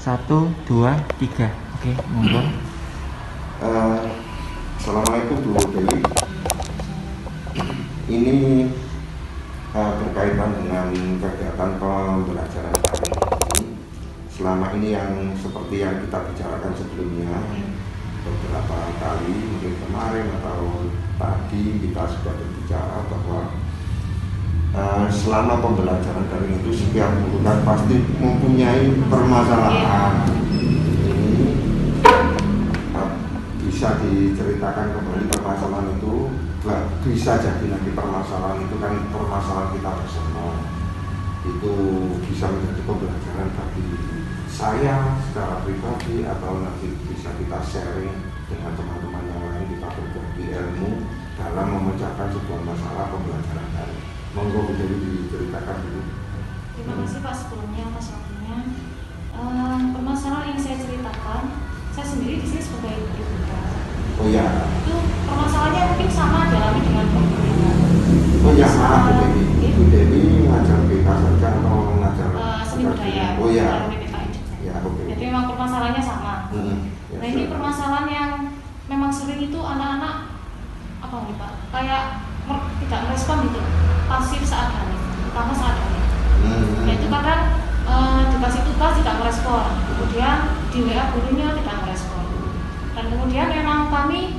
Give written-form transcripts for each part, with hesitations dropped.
1, 2, 3. Oke, monggo. Assalamualaikum Bu Dewi. Ini berkaitan dengan kegiatan pembelajaran daring ini. Selama ini yang seperti yang kita bicarakan sebelumnya, beberapa kali, mungkin kemarin atau tadi kita sudah berbicara bahwa selama pembelajaran daring itu setiap guru kan pasti mempunyai permasalahan. Ini bisa diceritakan kembali permasalahan itu, bisa jadi nanti permasalahan itu kan permasalahan kita bersama. Itu bisa menjadi pembelajaran bagi saya secara pribadi atau nanti bisa kita sharing dengan teman-teman yang lain, kita berbagi ilmu dalam memecahkan sebuah masalah pembelajaran daring. Monggo Bu Dewi diceritakan dulu. Terima kasih Pak sebelumnya atas waktunya. Permasalahan yang saya ceritakan, saya sendiri di sini sebagai ibu. Oh ya. Itu permasalahannya mungkin sama dialami dengan pemerintah. Oh ya, maaf Bu Dewi. Bu Dewi ngajar BK saja atau ngajar seni budaya? Oh ya. Ya, oke. Jadi memang permasalahannya sama. Ya, nah ini permasalahan yang memang sering itu anak-anak apa nih Pak? Kayak tidak merespon gitu, pasif saat hamil, terutama saat hamil. Nah itu kadang dikasih tugas tidak merespon, kemudian di WA gurunya tidak merespon, dan kemudian memang kami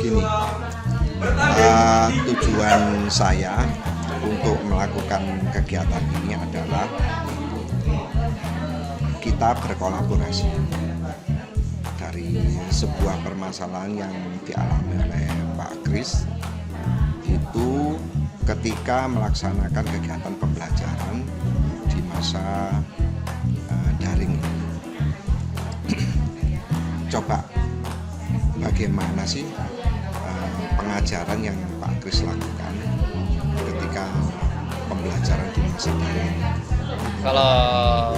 Gini, tujuan saya untuk melakukan kegiatan ini adalah kita berkolaborasi dari sebuah permasalahan yang dialami oleh Pak Kris itu ketika melaksanakan kegiatan pembelajaran di masa daring. Coba bagaimana sih pengajaran yang Pak Kris lakukan ketika pembelajaran di masa daring? Kalau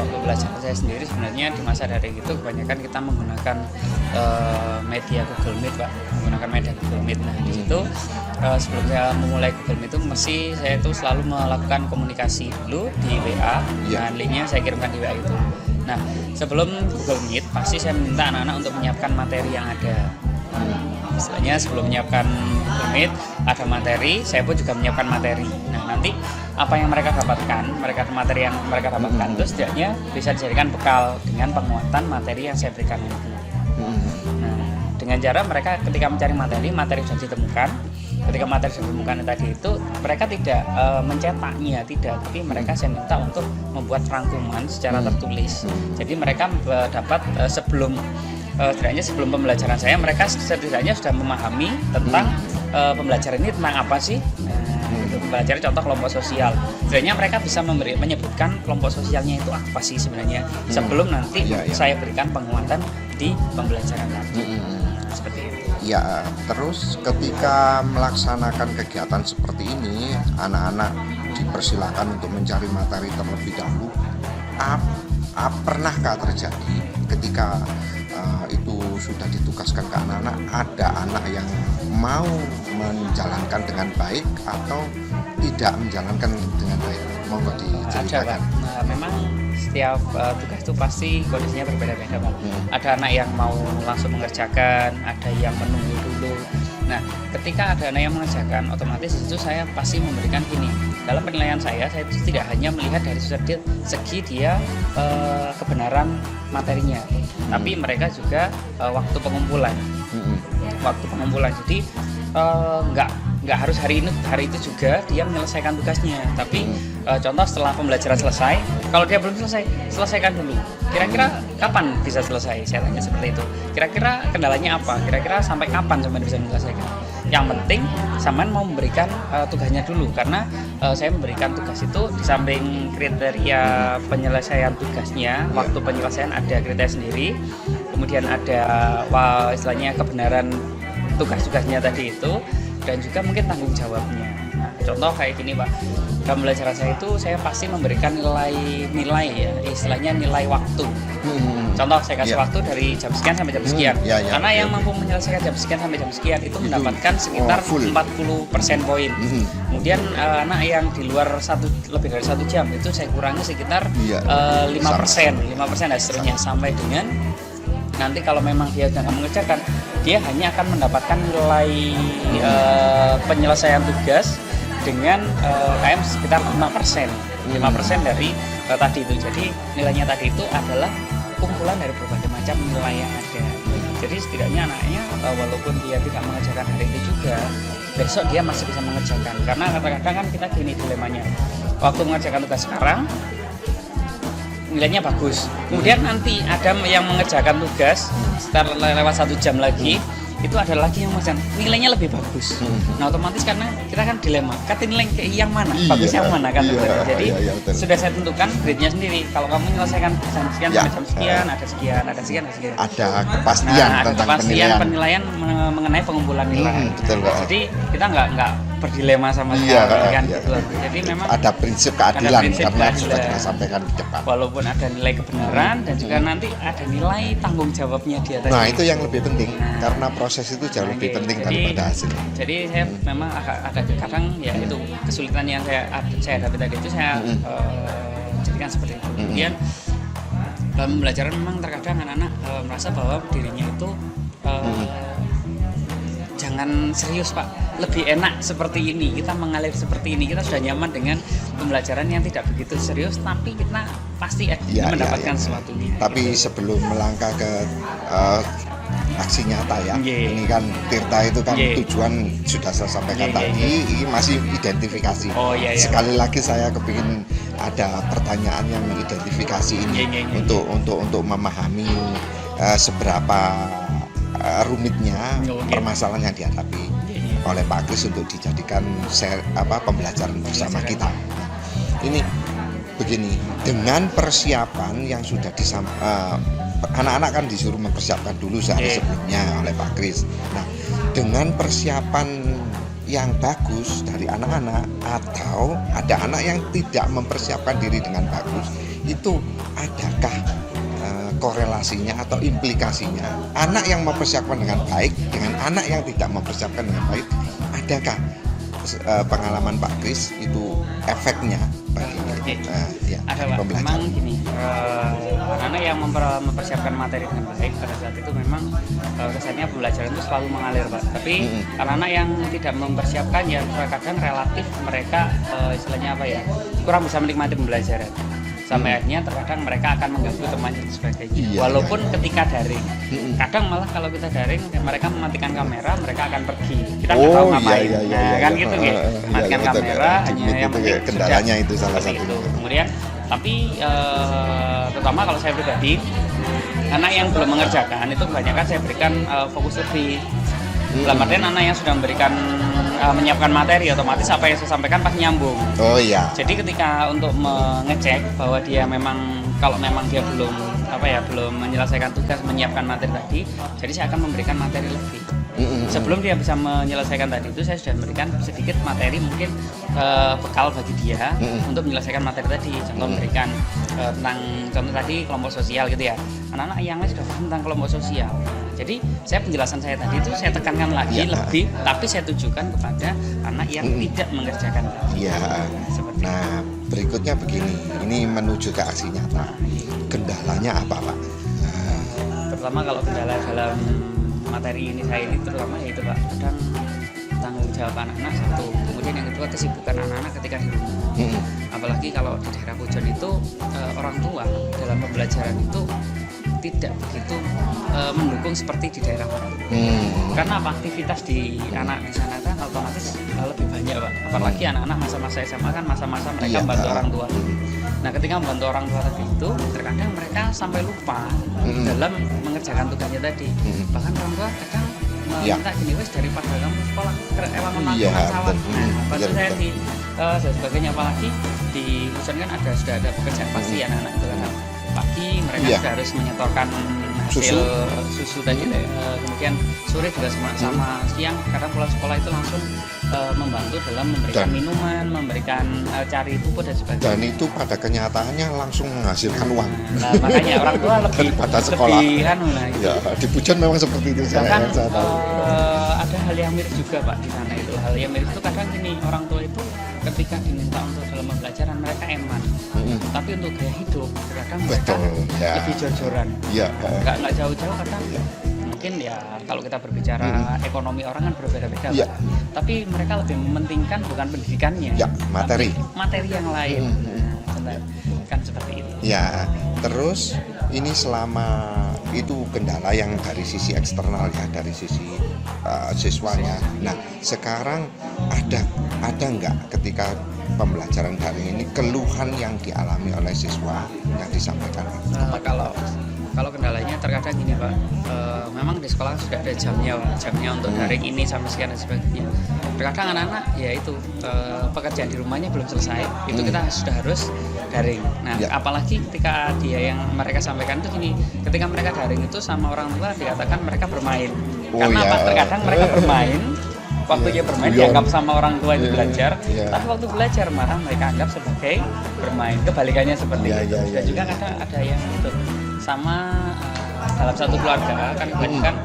pembelajaran saya sendiri sebenarnya di masa daring itu kebanyakan kita menggunakan media Google Meet, Pak, menggunakan media Google Meet. Nah di situ sebelum saya memulai Google Meet itu mesti saya itu selalu melakukan komunikasi dulu di WA, dan linknya saya kirimkan di WA itu. Nah sebelum Google Meet pasti saya minta anak-anak untuk menyiapkan materi yang ada. Misalnya sebelum menyiapkan Google Meet ada materi, saya pun juga menyiapkan materi. Nah nanti apa yang mereka dapatkan, materi yang mereka dapatkan itu setidaknya bisa dijadikan bekal dengan penguatan materi yang saya berikan itu. Nah dengan cara mereka ketika mencari materi sudah ditemukan. Ketika materi sudah ditemukan tadi itu mereka tidak mencetaknya, tapi mereka saya minta untuk membuat rangkuman secara tertulis. Jadi mereka dapat sebelum pembelajaran saya, mereka setidaknya sudah memahami tentang pembelajaran ini tentang apa sih. Mempelajari contoh kelompok sosial. Setidaknya mereka bisa menyebutkan kelompok sosialnya itu apa sih sebenarnya sebelum nanti saya berikan penguatan di pembelajaran tadi. Seperti itu. Ya, terus ketika melaksanakan kegiatan seperti ini, anak-anak dipersilakan untuk mencari materi terlebih dahulu. Pernahkah terjadi ketika itu sudah ditugaskan ke anak-anak, ada anak yang mau menjalankan dengan baik atau tidak menjalankan dengan baik? Monggo diceritakan. Ada, Pak. Nah, memang setiap tugas itu pasti kondisinya berbeda-beda, Pak. Ada anak yang mau langsung mengerjakan, ada yang menunggu dulu. Nah, ketika ada anak yang mengerjakan, otomatis itu saya pasti memberikan gini. Dalam penilaian saya itu tidak hanya melihat dari segi dia kebenaran materinya, tapi mereka juga waktu pengumpulan. Jadi nggak harus hari itu juga dia menyelesaikan tugasnya, tapi contoh setelah pembelajaran selesai, kalau dia belum selesaikan dulu. Kira-kira kapan bisa selesai? Saya tanya seperti itu. Kira-kira kendalanya apa? Kira-kira sampai kapan sampai bisa menyelesaikan? Yang penting sampean mau memberikan tugasnya dulu, karena saya memberikan tugas itu di samping kriteria penyelesaian tugasnya, waktu penyelesaian ada kriteria sendiri. kemudian ada istilahnya kebenaran tugas-tugasnya tadi itu, dan juga mungkin tanggung jawabnya. Nah, contoh kayak gini Pak, dalam pembelajaran saya itu saya pasti memberikan nilai ya, istilahnya nilai waktu. Contoh saya kasih waktu dari jam sekian sampai jam sekian. Karena yang mampu menyelesaikan jam sekian sampai jam sekian itu mendapatkan sekitar 40% poin. Kemudian anak yang di luar lebih dari 1 jam itu saya kurangi sekitar 5% dan seterusnya, sampai dengan nanti kalau memang dia tidak mengerjakan, dia hanya akan mendapatkan nilai penyelesaian tugas dengan KM sekitar 5% dari tadi itu. Jadi nilainya tadi itu adalah kumpulan dari berbagai macam nilai yang ada. Jadi setidaknya anaknya walaupun dia tidak mengerjakan hari itu juga, besok dia masih bisa mengerjakan. Karena kadang-kadang kan kita gini dilemanya, waktu mengerjakan tugas sekarang nilainya bagus, kemudian nanti ada yang mengerjakan tugas setelah lewat 1 jam lagi, itu ada lagi yang mengerjakan nilainya lebih bagus. Nah otomatis karena kita kan dilema, kata nilai yang mana, bagus yang mana kan. Jadi sudah saya tentukan grade-nya sendiri. Kalau kamu menyelesaikan jam sekian sampai jam sekian, ada sekian. Ada kepastian tentang penilaian mengenai pengumpulan nilai. Betul, jadi kita nggak berdilema sama sekali kan. Gitu. Jadi memang ada prinsip keadilan karena sudah kita sampaikan di depan. Walaupun ada nilai kebenaran dan juga nanti ada nilai tanggung jawabnya dia tadi. Nah itu yang lebih penting karena proses itu jauh lebih penting daripada hasil. Jadi saya memang ada kadang ya itu kesulitan yang saya hadapi tadi itu saya jadikan seperti itu. Kemudian dalam pembelajaran memang terkadang anak-anak merasa bahwa dirinya itu jangan serius Pak, lebih enak seperti ini, kita mengalir seperti ini, kita sudah nyaman dengan pembelajaran yang tidak begitu serius, tapi kita pasti mendapatkan sesuatu. Tapi sebelum melangkah ke aksi nyata ya, ini kan Tirta itu kan tujuan sudah saya sampaikan tadi, ini masih identifikasi. Sekali lagi saya kepingin ada pertanyaan yang identifikasi ini untuk memahami seberapa rumitnya permasalahan yang dihadapi oleh Pak Kris untuk dijadikan pembelajaran bersama kita. Ini begini, dengan persiapan yang sudah anak-anak kan disuruh mempersiapkan dulu sehari sebelumnya oleh Pak Kris. Nah, dengan persiapan yang bagus dari anak-anak atau ada anak yang tidak mempersiapkan diri dengan bagus, itu adakah korelasinya atau implikasinya anak yang mempersiapkan dengan baik dengan anak yang tidak mempersiapkan dengan baik, adakah pengalaman Pak Kris itu efeknya bagi ada Pak, memang gini, anak-anak yang mempersiapkan materi dengan baik pada saat itu memang kesannya pembelajaran itu selalu mengalir Pak, tapi anak-anak yang tidak mempersiapkan ya terkadang relatif mereka istilahnya kurang bisa menikmati pembelajaran. Sampai akhirnya terkadang mereka akan mengganggu temannya dan sebagainya. Walaupun ketika daring, kadang malah kalau kita daring mereka mematikan kamera, mereka akan pergi. Kita nggak tahu ngapain. Kan gitu ya. Matikan kamera hanya yang penting kendalanya itu salah satu. Kemudian tapi terutama kalau saya pribadi, anak yang belum mengerjakan itu kebanyakan saya berikan fokus lebih. Dalam artian anak yang sudah memberikan menyiapkan materi, otomatis apa yang saya sampaikan pasti nyambung. Jadi ketika untuk mengecek bahwa dia memang, kalau memang dia belum menyelesaikan tugas, menyiapkan materi tadi, jadi saya akan memberikan materi lebih. Sebelum dia bisa menyelesaikan tadi itu, saya sudah memberikan sedikit materi mungkin bekal bagi dia untuk menyelesaikan materi tadi. Contoh memberikan contoh tadi kelompok sosial gitu ya. Anak-anak yang lain sudah paham tentang kelompok sosial. Jadi saya penjelasan saya tadi itu saya tekankan lagi lebih, tapi saya tujukan kepada anak yang tidak mengerjakan. Nah berikutnya begini, ini menuju ke aksi nyata. Kendalanya apa Pak? Pertama kalau kendala dalam materi ini saya ini terutama yaitu Pak, kadang tanggung jawab anak-anak satu, kemudian yang kedua kesibukan anak-anak ketika di rumah. Apalagi kalau di daerah Pujon itu orang tua dalam pembelajaran itu tidak begitu mendukung seperti di daerah Pak. Karena apa, aktivitas di anak di sana kan otomatis lebih banyak Pak. Apalagi anak-anak masa-masa SMA kan masa-masa mereka membantu orang tua. Nah ketika membantu orang tua tadi itu terkadang mereka sampai lupa dalam mengerjakan tugasnya tadi. Bahkan orang tua kadang minta gini, wes daripada kamu sekolah melakukan sawah. Bantu saya di dan sebagainya. Apalagi di Pujon kan sudah ada pekerjaan pasti anak-anak itu kan pagi mereka sudah harus menyetorkan hasil susu tadi, kemudian sore juga sama siang kadang pulang sekolah itu langsung membantu dalam memberikan minuman, memberikan cari pupuk dan sebagainya. Dan itu pada kenyataannya langsung menghasilkan uang. Nah, makanya orang tua lebih pada sekolah. Gitu. Ya, di Pujon memang seperti itu. Bahkan saya tahu. ada hal yang mirip juga Pak di sana itu. Hal yang mirip itu kadang gini, orang tua itu ketika diminta untuk dalam pembelajaran mereka eman, tapi untuk gaya hidup kadang mereka lebih jor-joran. Ya. Nggak jauh-jauh kadang. Ya. Mungkin ya kalau kita berbicara ekonomi orang kan berbeda-beda, ya. Tapi mereka lebih mementingkan bukan pendidikannya, ya, materi yang lain. Kan seperti itu. Ya, terus ini selama itu kendala yang dari sisi eksternal ya, dari sisi siswanya. Nah, sekarang ada nggak ketika pembelajaran daring ini keluhan yang dialami oleh siswa yang disampaikan? Kalau kendalanya terkadang gini Pak, memang di sekolah sudah ada jamnya untuk daring ini sampai sekian dan sebagainya. Terkadang anak-anak ya itu pekerjaan di rumahnya belum selesai, itu kita sudah harus daring. Nah, apalagi ketika dia yang mereka sampaikan itu gini, ketika mereka daring itu sama orang tua dikatakan mereka bermain. Karena apa? Terkadang mereka bermain, waktunya bermain dianggap sama orang tua itu belajar, tapi waktu belajar malah mereka anggap sebagai bermain. Kebalikannya seperti itu. Dan juga kadang ada yang itu sama dalam satu keluarga kan kebanyakan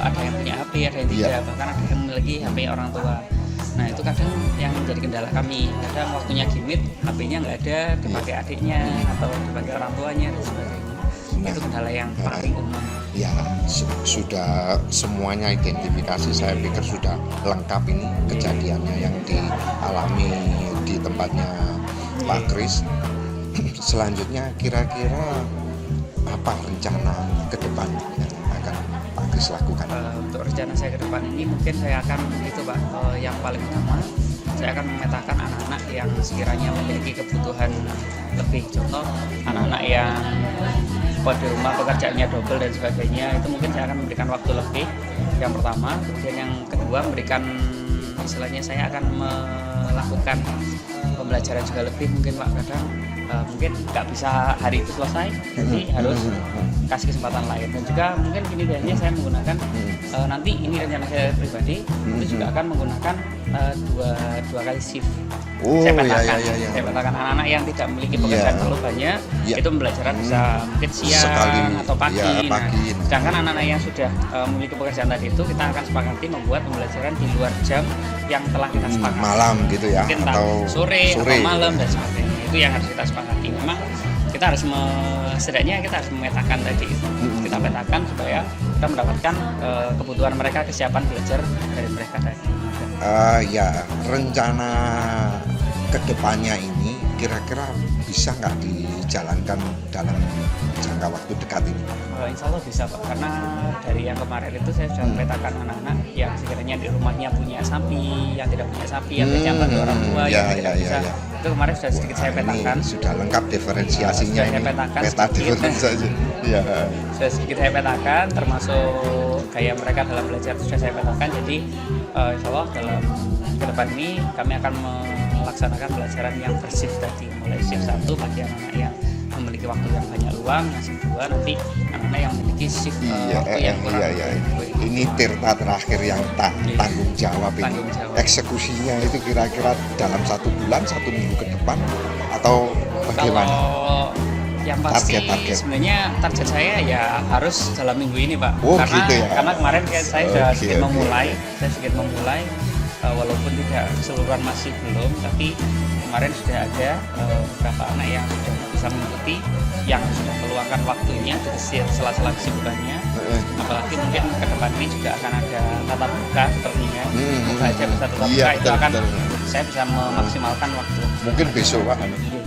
ada yang punya HP, ada yang tidak, bahkan ada yang memiliki HP orang tua. Nah itu kadang yang menjadi kendala kami. Kadang waktunya gimit, HP-nya nggak ada, dipakai adiknya atau dipakai orang tuanya dan sebagainya. Itu kendala yang paling umum. Ya, sudah semuanya identifikasi, saya pikir sudah lengkap ini kejadiannya yang dialami di tempatnya Pak Kris. Selanjutnya kira-kira apa rencana ke depan yang akan Pak Kris lakukan? Untuk rencana saya ke depan ini mungkin saya akan itu Pak, yang paling utama saya akan memetakan anak-anak yang sekiranya memiliki kebutuhan lebih. Contoh anak-anak yang di rumah pekerjaannya double dan sebagainya, itu mungkin saya akan memberikan waktu lebih, yang pertama. Kemudian yang kedua memberikan, istilahnya saya akan melakukan pembelajaran juga lebih mungkin Pak. Kadang mungkin nggak bisa hari itu selesai, jadi harus kasih kesempatan lain. Dan juga mungkin gini biasanya saya menggunakan nanti ini rencana saya pribadi itu juga akan menggunakan dua kali shift. Saya petakan anak-anak yang tidak memiliki pekerjaan terlalu banyak, itu pembelajaran bisa mungkin siang atau pagi. Nah, sedangkan anak-anak yang sudah memiliki pekerjaan tadi itu kita akan sepakati membuat pembelajaran di luar jam yang telah kita sepakati. Malam gitu ya, mungkin atau sore atau malam dan sebagainya. Itu yang harus kita sepakati. Memang kita harus setidaknya kita harus memetakan tadi itu. Kita petakan supaya kita mendapatkan kebutuhan mereka, kesiapan belajar dari mereka tadi. Ya, rencana kedepannya ini kira-kira bisa nggak dijalankan dalam jangka waktu dekat ini? Insya Allah bisa Pak, karena dari yang kemarin itu saya sudah memetakan anak-anak yang sekiranya di rumahnya punya sapi, yang tidak punya sapi, yang tercatat orang tua, yang tidak bisa. Itu kemarin sudah sedikit saya petakan. Sudah lengkap diferensiasinya ini. Peta diferensiasi. Sudah sedikit saya petakan, termasuk kayak mereka dalam belajar itu sudah saya petakan. Jadi insya Allah dalam ke depan ini kami akan melaksanakan pelajaran yang bershift tadi, mulai shift 1 bagi anak-anak yang memiliki waktu yang banyak luang, yang shift 2 nanti anak-anak yang memiliki shift waktu yang kurang. Ini tirta terakhir yang tanggung jawab ini. Eksekusinya itu kira-kira dalam 1 bulan, 1 minggu ke depan atau bagaimana? Kalau yang pasti sebenarnya target saya ya harus dalam minggu ini Pak. Karena gitu ya? Karena kemarin saya sudah sedikit memulai, walaupun tidak keseluruhan masih belum, tapi kemarin sudah ada beberapa anak yang sudah bisa mengikuti, yang sudah meluangkan waktunya di sela-sela kesibukannya. Apalagi mungkin ke depan ini juga akan ada tatap muka sepertinya. Semoga aja bisa tatap muka, itu akan saya bisa memaksimalkan waktu. Mungkin besok Pak,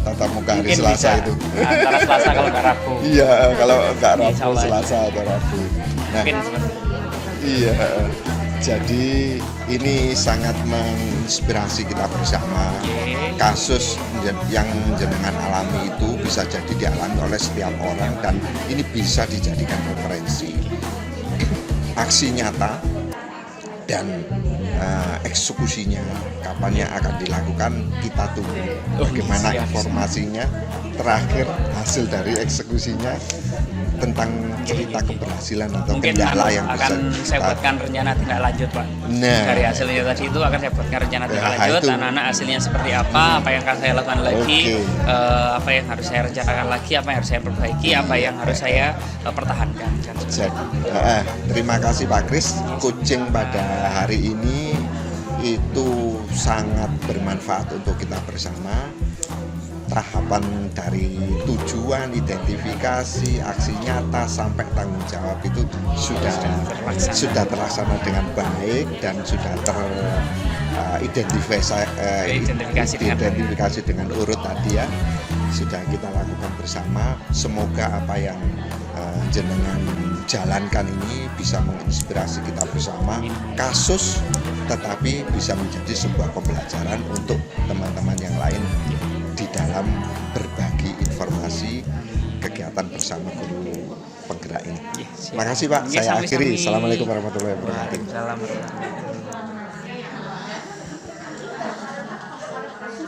tatap muka hari Selasa itu. Antara Selasa kalau nggak Rabu. Iya, kalau nggak Rabu, Selasa atau Rabu. Nah, mungkin seperti itu. Iya. Jadi ini sangat menginspirasi kita bersama. Kasus yang jenengan alami itu bisa jadi dialami oleh setiap orang dan ini bisa dijadikan referensi. Aksi nyata dan eksekusinya kapannya akan dilakukan kita tunggu. Bagaimana informasinya, terakhir hasil dari eksekusinya tentang cerita keberhasilan atau mungkin kendala yang akan bisa saya buatkan rencana tindak lanjut, Pak. Nah, dari hasilnya tadi itu akan saya buatkan rencana tindak lanjut, anak-anak hasilnya seperti apa yang akan saya lakukan lagi, apa yang harus saya rencanakan lagi, apa yang harus saya perbaiki, apa yang harus saya pertahankan. Terima kasih Pak Kris, coaching pada hari ini itu sangat bermanfaat untuk kita bersama. Tahapan dari tujuan, identifikasi, aksi nyata sampai tanggung jawab itu sudah terlaksana dengan baik dan sudah teridentifikasi dengan urut tadi ya, sudah kita lakukan bersama. Semoga apa yang jenengan jalankan ini bisa menginspirasi kita bersama, kasus tetapi bisa menjadi sebuah pembelajaran untuk teman-teman yang lain di dalam berbagi informasi kegiatan bersama guru penggerak ini. Terima kasih Pak, saya akhiri. Assalamualaikum warahmatullahi wabarakatuh.